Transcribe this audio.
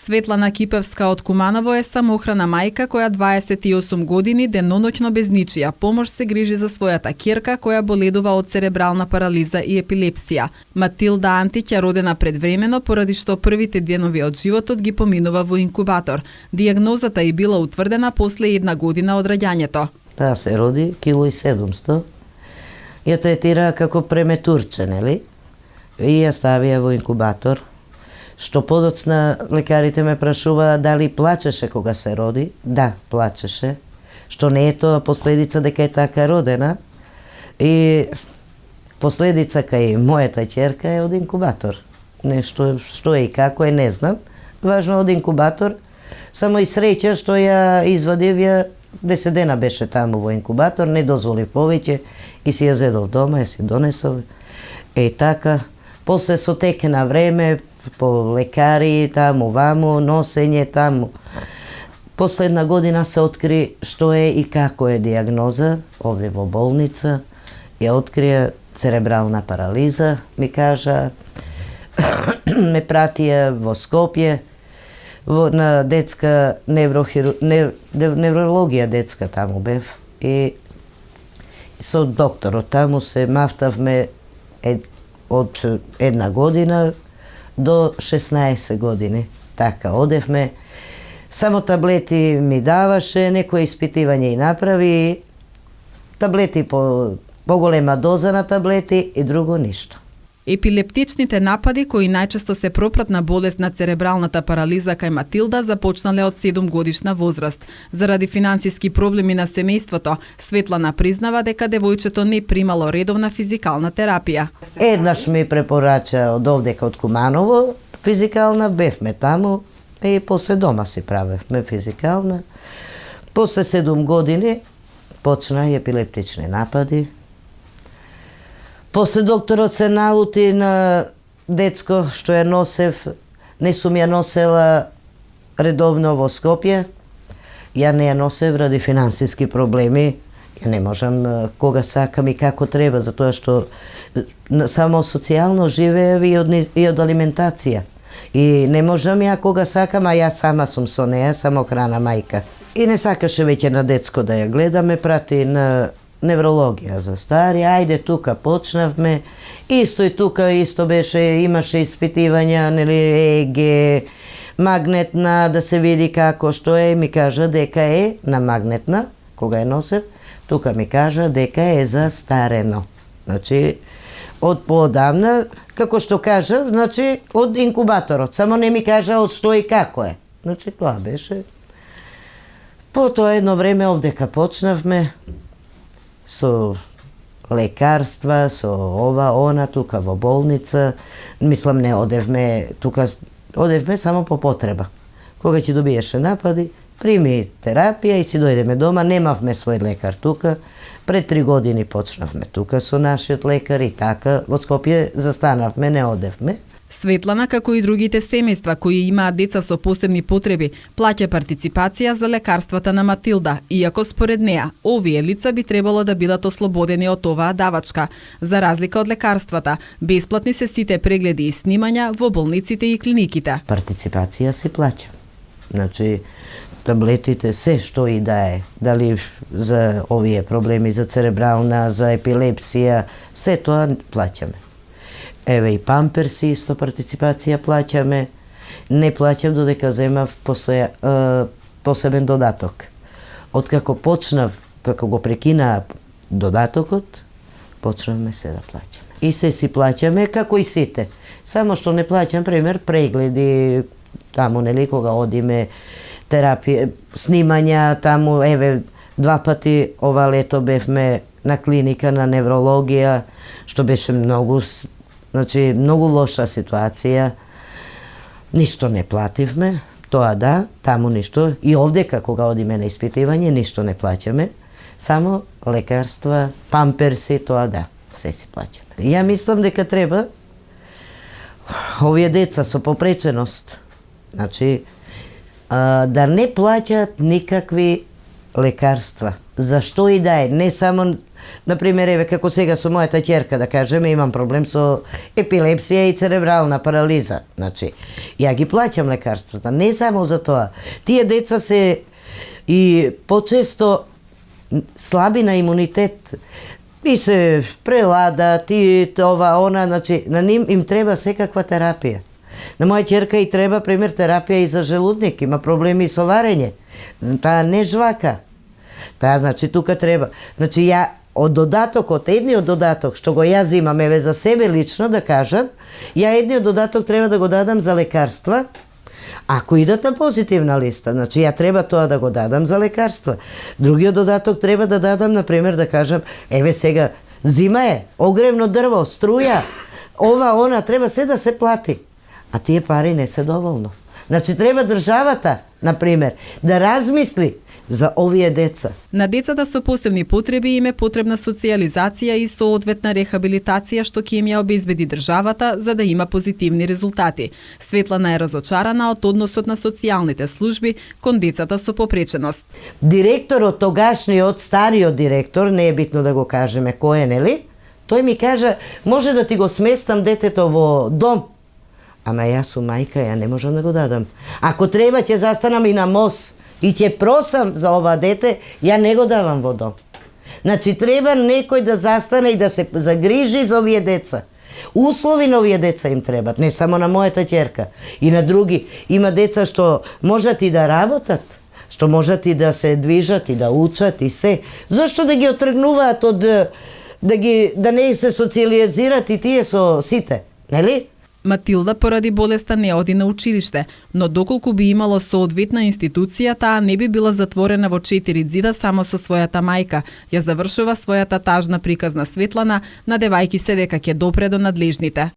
Светлана Кипевска од Куманово е самоохрана мајка која 28 години деноноќно без ничија помош се грижи за својата ќерка која боледува од церебрална парализа и епилепсија. Матилда Антиќ е родена предвремено поради што првите денови од животот ги поминува во инкубатор. Дијагнозата и била утврдена после 1 година од раѓањето. Таа се роди 1,7 кг. Ја третира како преметурче, нели? И ја ставија во инкубатор. Што подоцна лекарите ме прашуваа дали плачеше кога се роди. Да, плачеше. Што не е тоа последица дека е така родена. И последица кај мојата ќерка е од инкубатор. Нешто што е и како е, не знам. Важно од инкубатор. Само и среќа што ја извадив, ја 10 дена беше таму во инкубатор, не дозволив повеќе и си ја зедов дома, ја си донесов. Така, после со теке на време, по лекари, таму, ваму, носење, таму. После 1 година се откри што е и како е дијагноза, овде во болница. Ја открија церебрална парализа, ми кажа, ме пратија во Скопје, на детска неврологија детска таму бев. И со докторот таму се мафтавме од 1 година до 16 години. Така, одевме. Само таблети ми даваше, некои испитивање и направи. Таблети поголема доза на таблети и друго ништо. Епилептичните напади, кои најчесто се пропратна болест на церебралната парализа кај Матилда, започнале од 7 годишна возраст. Заради финансиски проблеми на семејството, Светлана признава дека девојчето не примало редовна физикална терапија. Еднаш ми препорача од овдека од Куманово, физикална, бевме таму и после дома си правевме физикална. После 7 години почна епилептични напади. После докторот се налути на детско што ја носев, не сум ја носела редовно во Скопје. Ја не ја носев ради финансиски проблеми. Ја не можам кога сакам и како треба, затоа што само социјално живеев и од алиментација. И не можам ја кога сакам, а јас сама сум со неја, самохрана мајка. И не сакаше веќе на детско да ја гледаме, прати на неврологија за стари, ајде тука почнавме. Исто и тука исто беше, имаше испитивања, нели, ЕГ, магнетна, да се види како што е, ми кажа дека е на магнетна, кога ја носев, тука ми кажа дека е застарено. Значи, од поодамна, како што кажа, значи, од инкубаторот, само не ми кажа од што и како е. Значи, тоа беше. Потоа едно време овдека почнавме, со лекарства, со ова, она, тука во болница. Мислам, не одевме, тука одевме само по потреба. Кога ќе добиеше напади, прими терапија и си дојдеме дома, немавме свој лекар тука. Пред 3 години почнавме тука со нашиот лекар и така, во Скопје застанавме, не одевме. Светлана, како и другите семејства кои имаат деца со посебни потреби, плаќа партиципација за лекарствата на Матилда, иако според неа, овие лица би требало да бидат ослободени од оваа давачка. За разлика од лекарствата, бесплатни се сите прегледи и снимања во болниците и клиниките. Партиципација се плаќа. Значи, таблетите, се што и да е, дали за овие проблеми, за церебрална, за епилепсија, се тоа плаќаме. Еве и памперси, исто партиципација плаќаме. Не плаќам додека земав посебен додаток. Откако почнав, како го прекинаа додатокот, почнавме се да плаќаме. И се си плаќаме како и сите. Само што не плаќам, пример, прегледи, таму, нели, кога одиме, терапија, снимања, таму, еве, 2 пати ова лето бевме на клиника на неврологија, што беше многу, значи, многу лоша ситуација. Ништо не плативме, тоа да, таму ништо. И овдека, кога одиме на испитивање, ништо не плаќаме. Само лекарства, памперси, тоа да, се си плаќаме. Ја мислам дека треба овие деца со попреченост, значи, да не плаќаат никакви лекарства. Зашто и да е, не само Например, еве како сега со мојата ќерка, да кажеме, имам проблем со епилепсија и церебрална парализа. Значи, ја ги плаќам лекарствата, не само за тоа. Тие деца се и почесто слаби на имунитет, и се преладат, и ова, она, значи, на ним им треба секаква терапија. На моја ќерка и треба, пример, терапија и за желудник, има проблеми со варење. Таа не жвака. Таа, значи, тука треба. Значи, ја од додатокот, едниот додаток што го јас имам, еве за себе лично да кажам, ја едниот додаток треба да го дадам за лекарства, ако идат на позитивна листа, значи ја треба тоа да го дадам за лекарства. Другиот додаток треба да дадам, например, да кажам, еве сега, зима е, огревно дрво, струја, ова, она, треба се да се плати. А тие пари не се доволно. Значи, треба државата, например, да размисли за овие деца. На децата со посебни потреби им е потребна социјализација и соодветна рехабилитација што ќе им ја обезбеди државата за да има позитивни резултати. Светлана е разочарана од односот на социјалните служби кон децата со попреченост. Директорот, тогашниот, стариот директор, не е битно да го кажеме кој е, нели? Тој ми кажа, може да ти го сместам детето во дом. Ама јас сум мајка, ја не можам да го дадам. Ако треба, ќе застанам и на мост и ќе просам за ова дете, ја не го давам во дом. Значи, треба некој да застане и да се загрижи за овие деца. Услови на овие деца им требат, не само на мојата ќерка, и на други. Има деца што можат и да работат, што можат и да се движат и да учат и се. Зошто да ги отргнуваат од да не се социализират и тие со сите, нели? Матилда поради болеста не оди на училиште, но доколку би имало соодветна институција, таа не би била затворена во 4 ѕида само со својата мајка. Ја завршува својата тажна приказна Светлана, надевајќи се дека ќе допре до надлежните.